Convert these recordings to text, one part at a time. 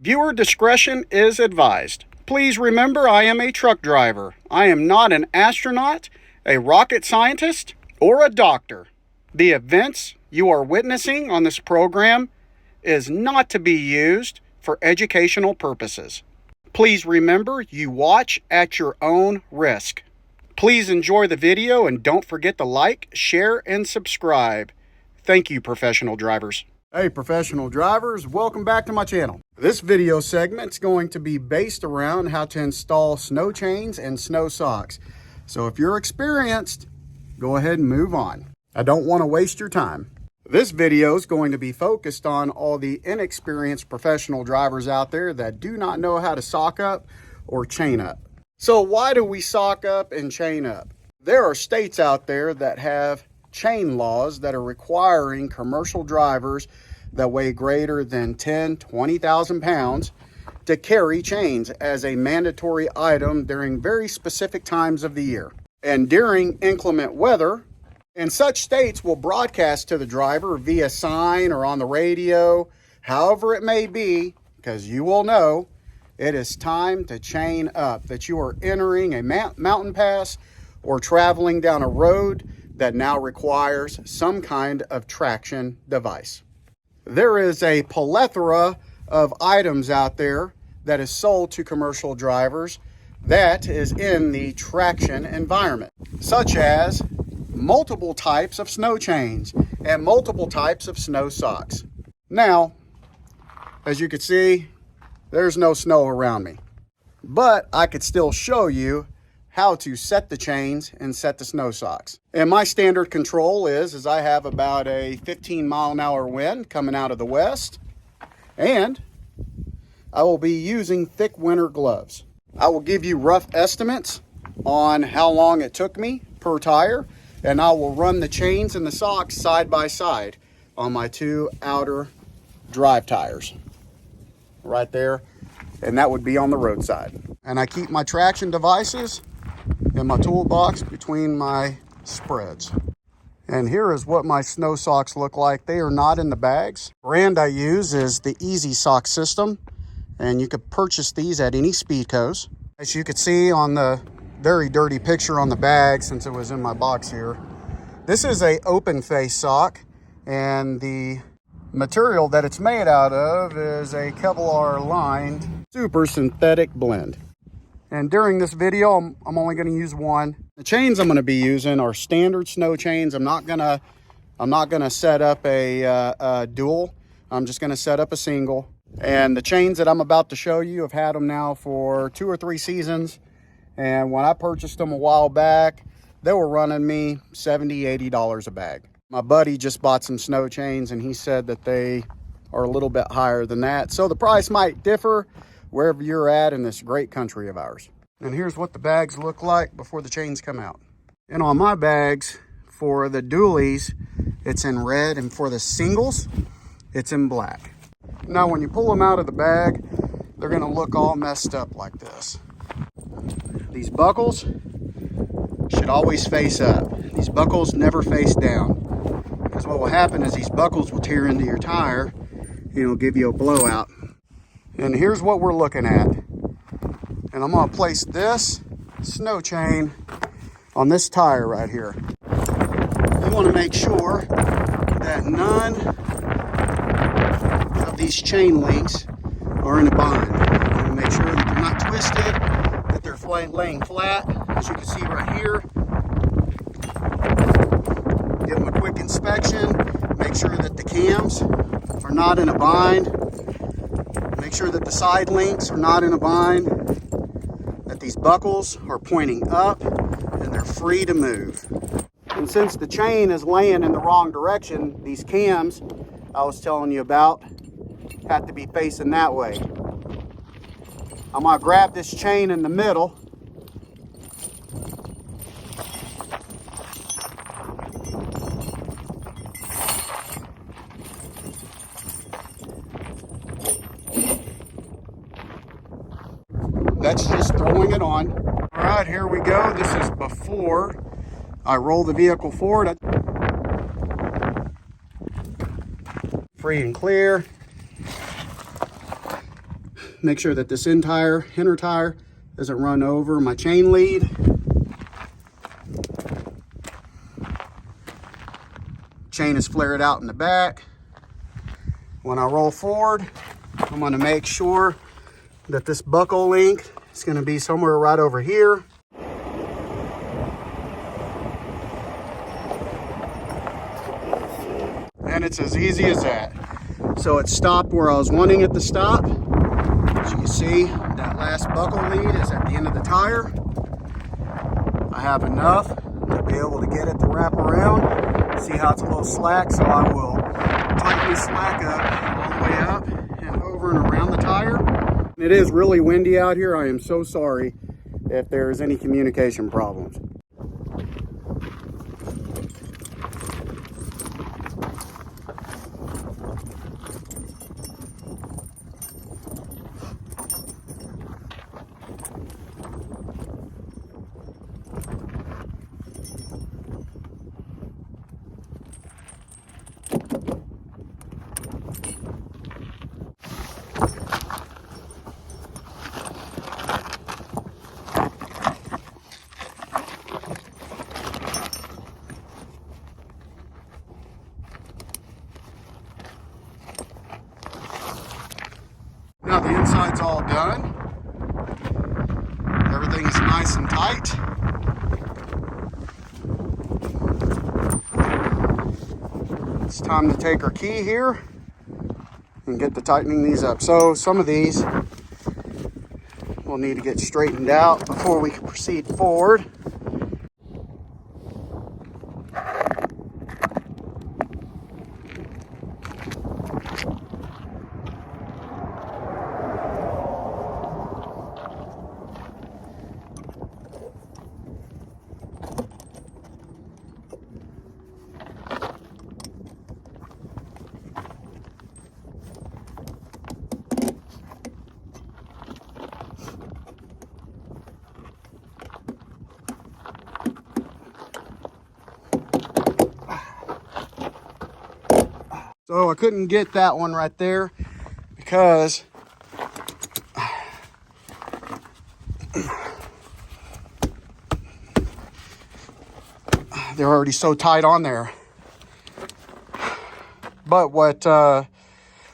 Viewer discretion is advised. Please remember, I am a truck driver. I am not an astronaut, a rocket scientist, or a doctor. The events you are witnessing on this program is not to be used for educational purposes. Please remember, you watch at your own risk. Please enjoy the video and don't forget to like, share, and subscribe. Thank you, professional drivers. Hey, professional drivers, welcome back to my channel. This video segment is going to be based around how to install snow chains and snow socks. So if you're experienced, go ahead and move on. I don't want to waste your time. This video is going to be focused on all the inexperienced professional drivers out there that do not know how to sock up or chain up. So why do we sock up and chain up? There are states out there that have chain laws that are requiring commercial drivers that weigh greater than 20,000 pounds to carry chains as a mandatory item during very specific times of the year. And during inclement weather, and such states will broadcast to the driver via sign or on the radio, however it may be, because you will know it is time to chain up, that you are entering a mountain pass or traveling down a road that now requires some kind of traction device. There is a plethora of items out there that is sold to commercial drivers that is in the traction environment, such as multiple types of snow chains and multiple types of snow socks. Now, as you can see, there's no snow around me, but I could still show you how to set the chains and set the snow socks. And my standard control is I have about a 15-mile-an-hour wind coming out of the west, and I will be using thick winter gloves. I will give you rough estimates on how long it took me per tire, and I will run the chains and the socks side by side on my two outer drive tires right there, and that would be on the roadside. And I keep my traction devices in my toolbox between my spreads. And here is what my snow socks look like. They are not in the bags. The brand I use is the Easy Sock System, and you could purchase these at any Speedco's. As you could see on the very dirty picture on the bag, since it was in my box here, this is a open face sock, and the material that it's made out of is a Kevlar lined super synthetic blend. And during this video, I'm only going to use one. The chains I'm going to be using are standard snow chains. I'm not gonna set up a dual. I'm just going to set up a single. And the chains that I'm about to show you, I've had them now for 2 or 3 seasons. And when I purchased them a while back, they were running me $70, $80 a bag. My buddy just bought some snow chains, and he said that they are a little bit higher than that. So the price might differ wherever you're at in this great country of ours. And here's what the bags look like before the chains come out. And on my bags, for the dualies, it's in red, and for the singles, it's in black. Now, when you pull them out of the bag, they're gonna look all messed up like this. These buckles should always face up. These buckles never face down, because what will happen is these buckles will tear into your tire and it'll give you a blowout. And here's what we're looking at. And I'm gonna place this snow chain on this tire right here. You wanna make sure that none of these chain links are in a bind. You wanna make sure that they're not twisted, that they're laying flat, as you can see right here. Give them a quick inspection. Make sure that the cams are not in a bind. Make sure that the side links are not in a bind, that these buckles are pointing up and they're free to move. And since the chain is laying in the wrong direction, these cams I was telling you about have to be facing that way. I'm gonna grab this chain in the middle . That's just throwing it on. All right, here we go. This is before I roll the vehicle forward. Free and clear. make sure that this inner tire doesn't run over my chain lead. Chain is flared out in the back. When I roll forward, I'm going to make sure that this buckle link is going to be somewhere right over here. And it's as easy as that. So it stopped where I was wanting it to stop. As you can see, that last buckle lead is at the end of the tire. I have enough to be able to get it to wrap around. See how it's a little slack, so I will tighten the slack up all the way up and over and around the tire. It is really windy out here. I am so sorry if there's any communication problems. Now the inside's all done. Everything is nice and tight. It's time to take our key here and get to tightening these up. So some of these will need to get straightened out before we can proceed forward. So I couldn't get that one right there because they're already so tight on there. But what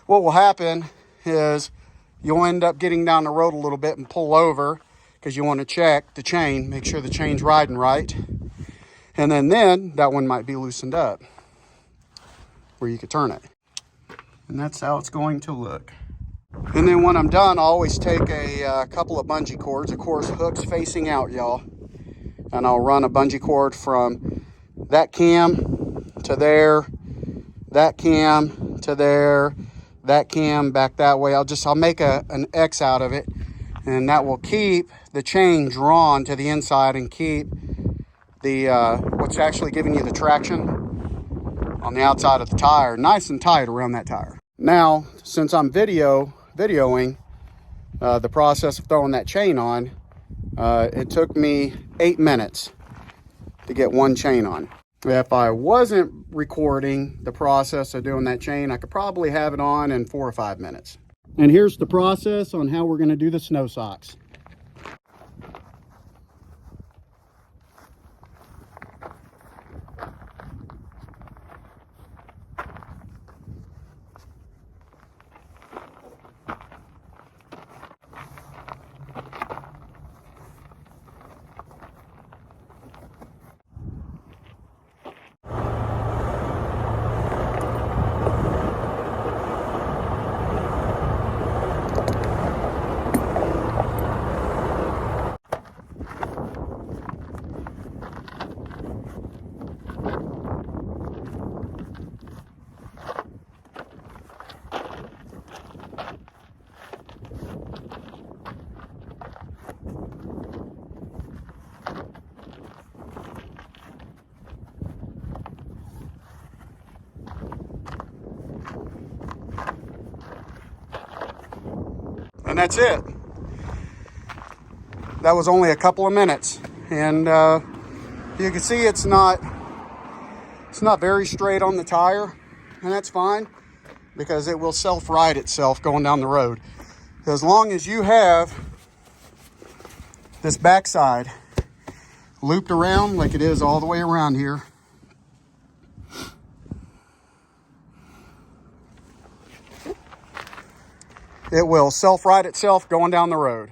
will happen is you'll end up getting down the road a little bit and pull over because you want to check the chain, make sure the chain's riding right. And then that one might be loosened up where you could turn it. And that's how it's going to look. And then when I'm done, I'll always take a couple of bungee cords, of course, hooks facing out, y'all. And I'll run a bungee cord from that cam to there, that cam to there, that cam back that way. I'll make an X out of it, and that will keep the chain drawn to the inside and keep the what's actually giving you the traction on the outside of the tire nice and tight around that tire. Now, since I'm videoing the process of throwing that chain on, it took me 8 minutes to get one chain on. If I wasn't recording the process of doing that chain, I could probably have it on in 4 or 5 minutes. And here's the process on how we're going to do the snow socks. And that's it. That was only a couple of minutes. And you can see it's not very straight on the tire, and that's fine because it will self-right itself going down the road. As long as you have this backside looped around like it is all the way around here, it will self-right itself going down the road.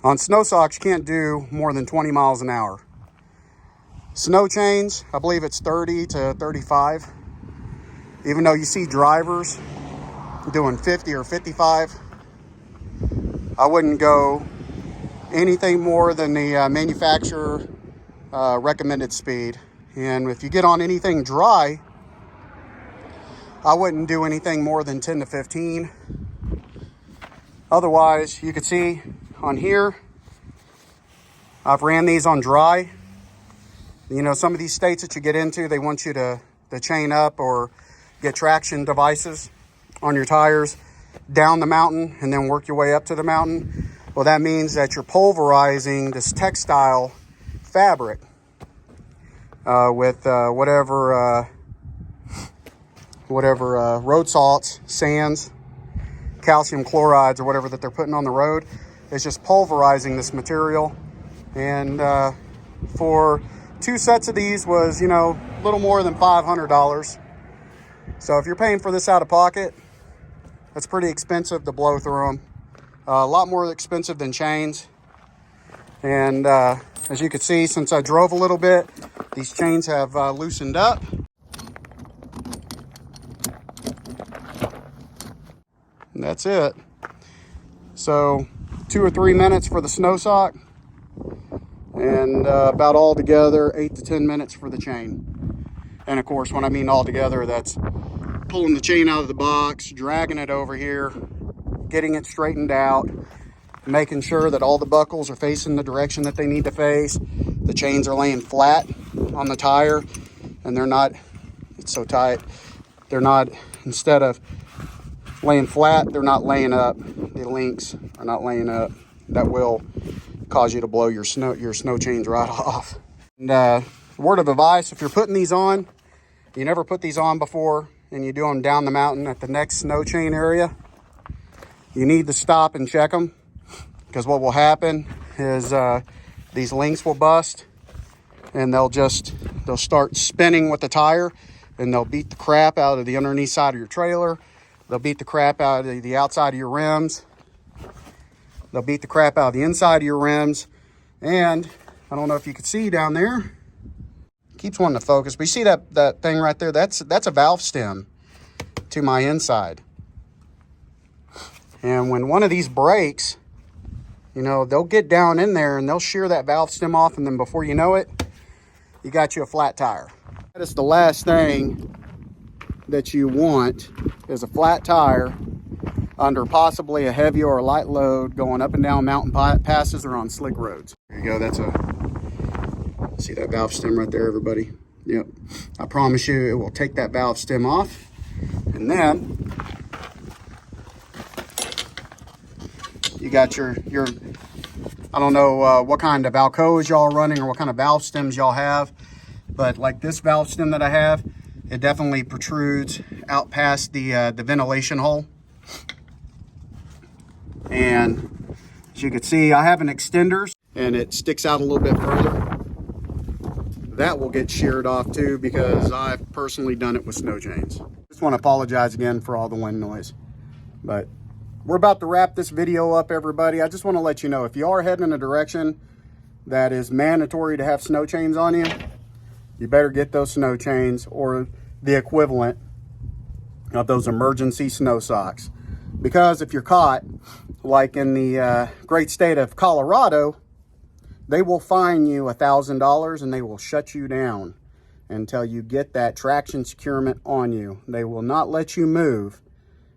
On snow socks, you can't do more than 20 miles an hour. Snow chains, I believe it's 30 to 35. Even though you see drivers doing 50 or 55, I wouldn't go anything more than the manufacturer recommended speed. And if you get on anything dry, I wouldn't do anything more than 10 to 15. Otherwise, you can see on here, I've ran these on dry. You know, some of these states that you get into, they want you to chain up or get traction devices on your tires down the mountain and then work your way up to the mountain. Well, that means that you're pulverizing this textile fabric with whatever road salts, sands, calcium chlorides, or whatever that they're putting on the road. It's just pulverizing this material. And for 2 sets of these was, you know, a little more than $500. So if you're paying for this out of pocket, that's pretty expensive to blow through them. A lot more expensive than chains. And as you can see, since I drove a little bit, these chains have loosened up. And that's it. So 2 or 3 minutes for the snow sock, and about all together 8 to 10 minutes for the chain. And of course, when I mean all together, that's pulling the chain out of the box, dragging it over here, getting it straightened out, making sure that all the buckles are facing the direction that they need to face. The chains are laying flat on the tire, and they're not, it's so tight, they're not, instead of laying flat, they're not laying up. The links are not laying up. That will cause you to blow your snow chains right off. And word of advice, if you're putting these on, you never put these on before, and you do them down the mountain at the next snow chain area, you need to stop and check them, because what will happen is these links will bust, and they'll start spinning with the tire, and they'll beat the crap out of the underneath side of your trailer. They'll beat the crap out of the outside of your rims. They'll beat the crap out of the inside of your rims. And I don't know if you can see down there, keeps wanting to focus, but you see that thing right there? That's a valve stem to my inside. And when one of these breaks, you know, they'll get down in there and they'll shear that valve stem off, and then before you know it, you got you a flat tire. That is the last thing that you want, is a flat tire under possibly a heavy or a light load going up and down mountain passes or on slick roads. There you go. That's see that valve stem right there, everybody? Yep. I promise you it will take that valve stem off, and then you got your I don't know what kind of Alcoas y'all are running or what kind of valve stems y'all have, but like this valve stem that I have, it definitely protrudes out past the ventilation hole. And as you can see, I have an extender and it sticks out a little bit further. That will get sheared off too, because I've personally done it with snow chains. Just want to apologize again for all the wind noise. But we're about to wrap this video up, everybody. I just want to let you know, if you are heading in a direction that is mandatory to have snow chains on you, you better get those snow chains or the equivalent of those emergency snow socks. Because if you're caught, like in the great state of Colorado, they will fine you $1,000 and they will shut you down until you get that traction securement on you. They will not let you move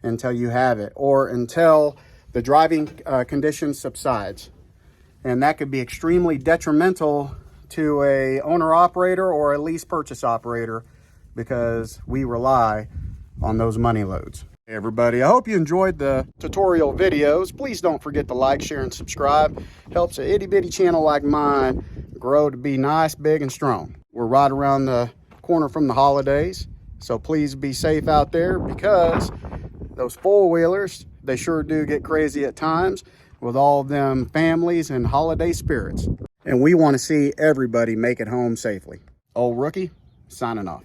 until you have it, or until the driving condition subsides. And that could be extremely detrimental to a owner-operator or a lease purchase operator, because we rely on those money loads. Hey everybody, I hope you enjoyed the tutorial videos. Please don't forget to like, share, and subscribe. Helps an itty-bitty channel like mine grow to be nice, big, and strong. We're right around the corner from the holidays, so please be safe out there, because those four-wheelers They sure do get crazy at times with all of them families and holiday spirits. And we want to see everybody make it home safely. Old Rookie, signing off.